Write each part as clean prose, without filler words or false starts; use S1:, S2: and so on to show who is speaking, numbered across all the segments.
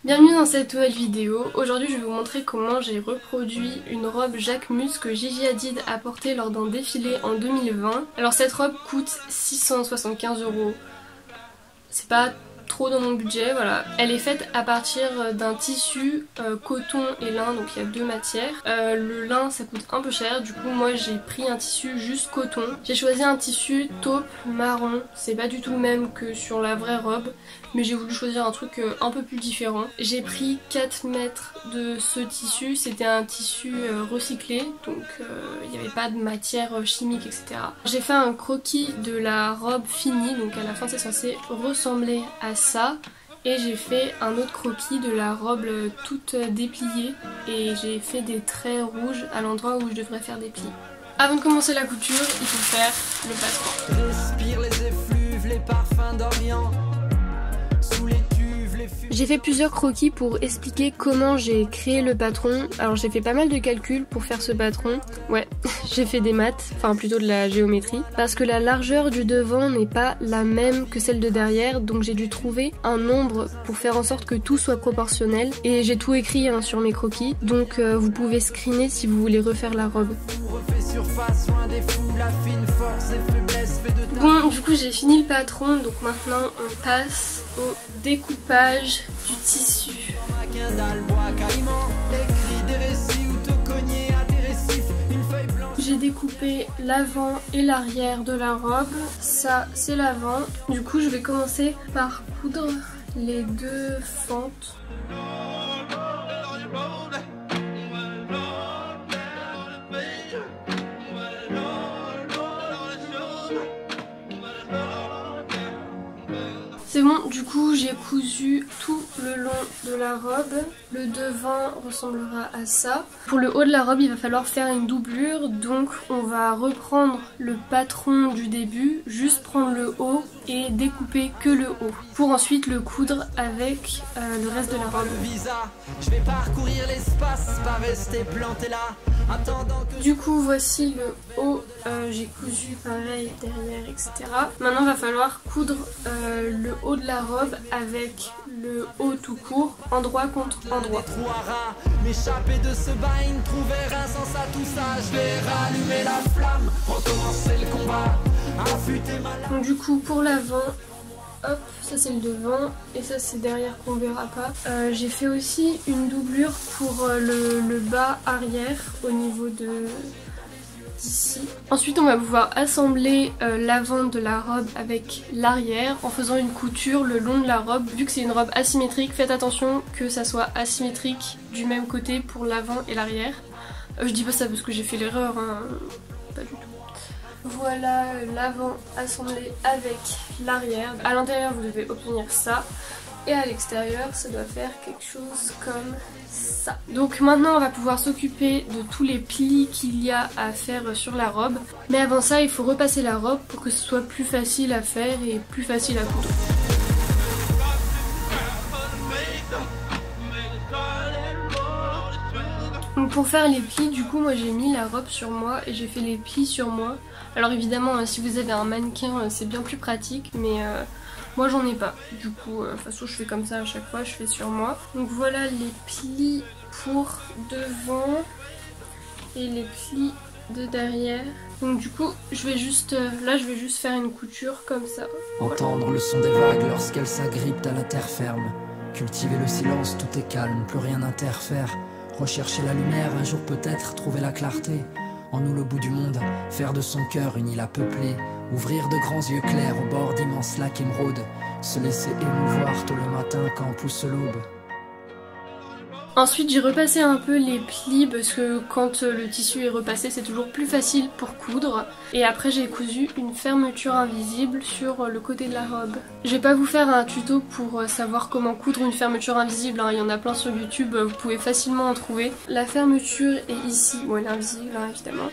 S1: Bienvenue dans cette nouvelle vidéo. Aujourd'hui je vais vous montrer comment j'ai reproduit une robe Jacquemus que Gigi Hadid a portée lors d'un défilé en 2020. Alors cette robe coûte 675 €. C'est pas trop dans mon budget, voilà. Elle est faite à partir d'un tissu coton et lin, donc il y a deux matières. Le lin ça coûte un peu cher, du coup moi j'ai pris un tissu juste coton. J'ai choisi un tissu taupe marron, c'est pas du tout le même que sur la vraie robe, mais j'ai voulu choisir un truc un peu plus différent. J'ai pris 4 mètres de ce tissu, c'était un tissu recyclé, donc il n'y avait pas de matière chimique, etc. J'ai fait un croquis de la robe finie, donc à la fin c'est censé ressembler à ça. Et j'ai fait un autre croquis de la robe toute dépliée et j'ai fait des traits rouges à l'endroit où je devrais faire des plis. Avant de commencer la couture, il faut faire le patron.
S2: Respire les effluves, les parfums d'Orient. Sous les cuves, les fûts.
S1: J'ai fait plusieurs croquis pour expliquer comment j'ai créé le patron. Alors j'ai fait pas mal de calculs pour faire ce patron. Ouais, j'ai fait des maths, enfin plutôt de la géométrie. Parce que la largeur du devant n'est pas la même que celle de derrière. Donc j'ai dû trouver un nombre pour faire en sorte que tout soit proportionnel. Et j'ai tout écrit sur mes croquis. Donc vous pouvez screener si vous voulez refaire la robe.
S2: Surface, loin des fous, la fine force et faiblesse fait de
S1: Bon, du coup j'ai fini le patron, donc maintenant on passe au découpage du tissu. J'ai découpé l'avant et l'arrière de la robe, ça c'est l'avant. Du coup je vais commencer par coudre les deux fentes. C'est bon, du coup j'ai cousu tout le long de la robe. Le devant ressemblera à ça. Pour le haut de la robe, il va falloir faire une doublure. Donc on va reprendre le patron du début, juste prendre le haut et découper que le haut. Pour ensuite le coudre avec le reste de la robe.
S2: Je vais parcourir l'espace, pas rester planté là.
S1: Du coup voici le haut, j'ai cousu pareil derrière, etc. Maintenant il va falloir coudre le haut de la robe avec le haut tout court, endroit contre endroit.
S2: M'échapper de ce bind, trouver un sens à tout ça. Je vais rallumer la flamme, recommencer le combat, affûter ma lame.
S1: Donc du coup pour l'avant, hop, ça c'est le devant et ça c'est derrière qu'on verra pas. J'ai fait aussi une doublure pour le bas arrière au niveau d'ici. Ensuite on va pouvoir assembler l'avant de la robe avec l'arrière en faisant une couture le long de la robe. Vu que c'est une robe asymétrique, faites attention que ça soit asymétrique du même côté pour l'avant et l'arrière. Je dis pas ça parce que j'ai fait l'erreur, hein. Pas du tout. Voilà l'avant assemblé avec l'arrière. À l'intérieur vous devez obtenir ça et à l'extérieur ça doit faire quelque chose comme ça. Donc maintenant on va pouvoir s'occuper de tous les plis qu'il y a à faire sur la robe. Mais avant ça il faut repasser la robe pour que ce soit plus facile à faire et plus facile à coudre. Donc pour faire les plis, du coup moi j'ai mis la robe sur moi et j'ai fait les plis sur moi. Alors évidemment si vous avez un mannequin c'est bien plus pratique, mais moi j'en ai pas. Du coup de toute façon je fais comme ça à chaque fois, je fais sur moi. Donc voilà les plis pour devant et les plis de derrière. Donc du coup je vais juste là je vais juste faire une couture comme ça.
S2: Entendre le son des vagues lorsqu'elles s'agrippent à la terre ferme. Cultiver le silence, tout est calme, plus rien n'interfère. Rechercher la lumière, un jour peut-être trouver la clarté. En nous le bout du monde, faire de son cœur une île à peupler. Ouvrir de grands yeux clairs au bord d'immenses lacs émeraudes. Se laisser émouvoir tôt le matin quand pousse l'aube.
S1: Ensuite j'ai repassé un peu les plis parce que quand le tissu est repassé c'est toujours plus facile pour coudre. Et après j'ai cousu une fermeture invisible sur le côté de la robe. Je vais pas vous faire un tuto pour savoir comment coudre une fermeture invisible, hein. Il y en a plein sur YouTube, vous pouvez facilement en trouver. La fermeture est ici, bon elle est invisible hein, évidemment.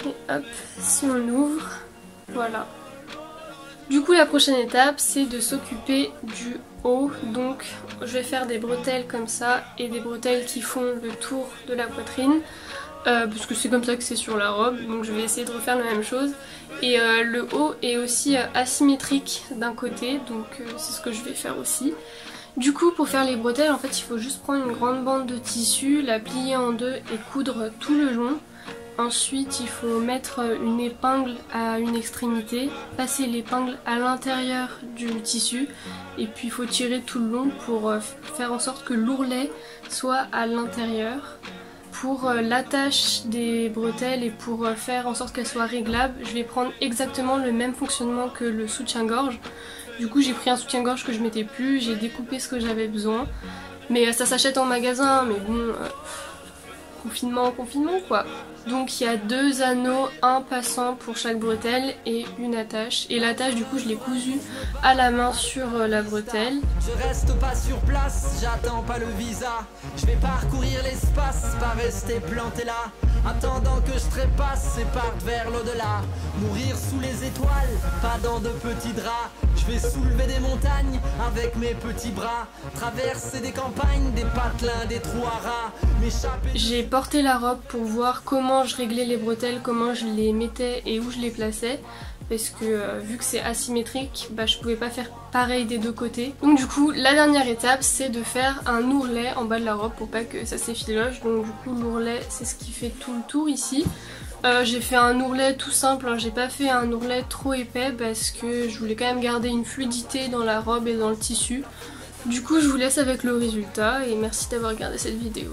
S1: Et hop, si on ouvre, voilà. Du coup la prochaine étape c'est de s'occuper du haut, donc je vais faire des bretelles comme ça et des bretelles qui font le tour de la poitrine parce que c'est comme ça que c'est sur la robe, donc je vais essayer de refaire la même chose. Et le haut est aussi asymétrique d'un côté, donc c'est ce que je vais faire aussi. Du coup pour faire les bretelles en fait il faut juste prendre une grande bande de tissu, la plier en deux et coudre tout le long. Ensuite il faut mettre une épingle à une extrémité, passer l'épingle à l'intérieur du tissu et puis il faut tirer tout le long pour faire en sorte que l'ourlet soit à l'intérieur. Pour l'attache des bretelles et pour faire en sorte qu'elles soient réglables, je vais prendre exactement le même fonctionnement que le soutien-gorge. Du coup j'ai pris un soutien-gorge que je mettais plus, j'ai découpé ce que j'avais besoin. Mais ça s'achète en magasin, mais bon, confinement quoi. Donc il y a 2 anneaux, un passant pour chaque bretelle et une attache. Et l'attache du coup je l'ai cousue à la main sur la bretelle.
S3: Je reste pas sur place, j'attends pas le visa. Je vais parcourir l'espace, pas rester planté là. Attendant que je trépasse et parte vers l'au-delà. Mourir sous les étoiles, pas dans de petits draps. Je vais soulever des montagnes avec mes petits bras. Traverser des campagnes, des patelins, des trous à rats. M'échapper.
S1: J'ai porté la robe pour voir comment je réglais les bretelles, comment je les mettais et où je les plaçais. Parce que vu que c'est asymétrique, bah, je pouvais pas faire pareil des deux côtés. Donc du coup la dernière étape c'est de faire un ourlet en bas de la robe pour pas que ça s'effiloche. Donc du coup l'ourlet c'est ce qui fait tout le tour ici. J'ai fait un ourlet tout simple, hein. J'ai pas fait un ourlet trop épais parce que je voulais quand même garder une fluidité dans la robe et dans le tissu. Du coup je vous laisse avec le résultat et merci d'avoir regardé cette vidéo.